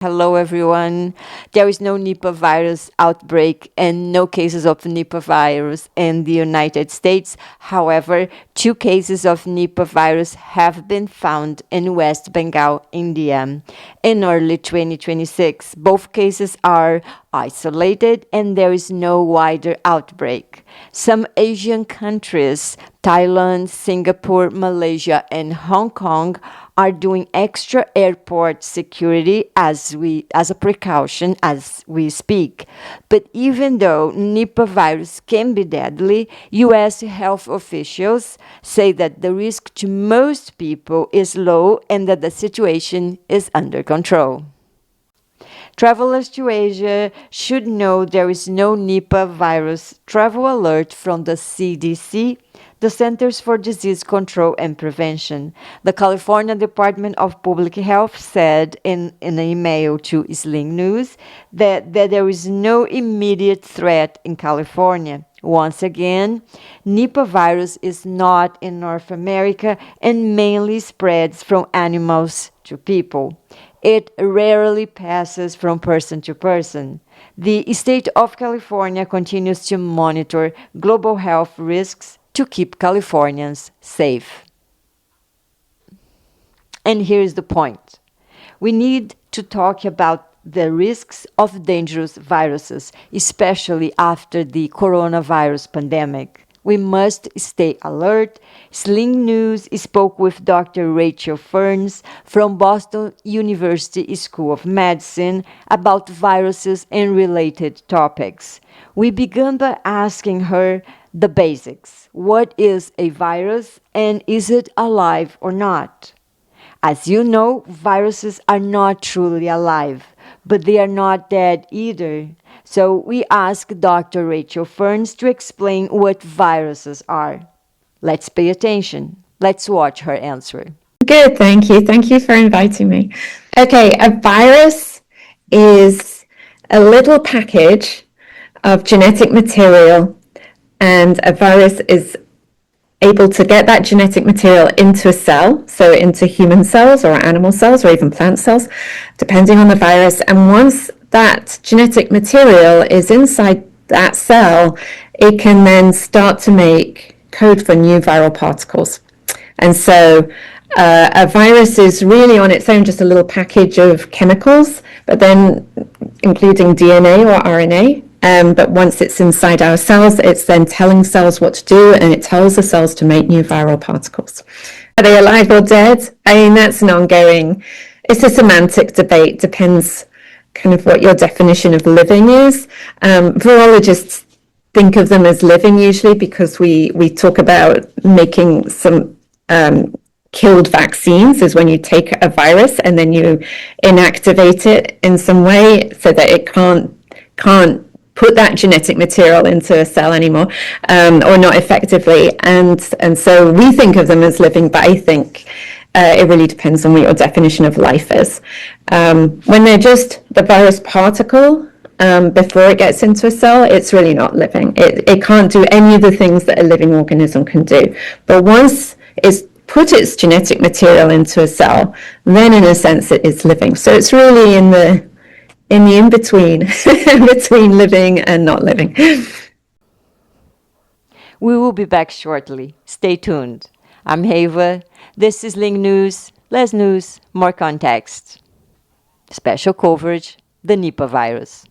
Hello, everyone. There is no Nipah virus outbreak and no cases of Nipah virus in the United States. However, two cases of Nipah virus have been found in West Bengal, India, in early 2026. Both cases are isolated and there is no wider outbreak. Some Asian countries, Thailand, Singapore, Malaysia, and Hong Kong, are doing extra airport security as a precaution as we speak. But even though Nipah virus can be deadly, US health officials say that the risk to most people is low and that the situation is under control. Travelers to Asia should know there is no Nipah virus travel alert from the CDC, the Centers for Disease Control and Prevention. The California Department of Public Health said in an email to SLING News that there is no immediate threat in California. Once again, Nipah virus is not in North America and mainly spreads from animals to people. It rarely passes from person to person. The state of California continues to monitor global health risks to keep Californians safe. And here's the point. We need to talk about the risks of dangerous viruses, especially after the coronavirus pandemic. We must stay alert. SLING News spoke with Dr. Rachel Ferns from Boston University School of Medicine about viruses and related topics. We began by asking her the basics. What is a virus and is it alive or not? As you know, viruses are not truly alive, but they are not dead either. So we asked Dr. Rachel Ferns to explain what viruses are. Let's pay attention. Let's watch her answer. Good, thank you. Thank you for inviting me. Okay, a virus is a little package of genetic material, and a virus is able to get that genetic material into a cell, so into human cells or animal cells or even plant cells, depending on the virus. And once that genetic material is inside that cell, it can then start to make code for new viral particles. And so a virus is really on its own just a little package of chemicals, but then including DNA or RNA. But once it's inside our cells, it's then telling cells what to do, and it tells the cells to make new viral particles. Are they alive or dead? I mean, that's an ongoing, it's a semantic debate, depends kind of what your definition of living is. Virologists think of them as living usually because we talk about making some killed vaccines is when you take a virus and then you inactivate it in some way so that it can't put that genetic material into a cell anymore, or not effectively. And so we think of them as living, but I think it really depends on what your definition of life is. When they're just the virus particle, before it gets into a cell, it's really not living. It can't do any of the things that a living organism can do. But once it's put its genetic material into a cell, then in a sense it is living. So it's really in the in-between, between living and not living. We will be back shortly. Stay tuned. I'm Heva. This is SLING News. Less news, more context. Special coverage, the Nipah virus.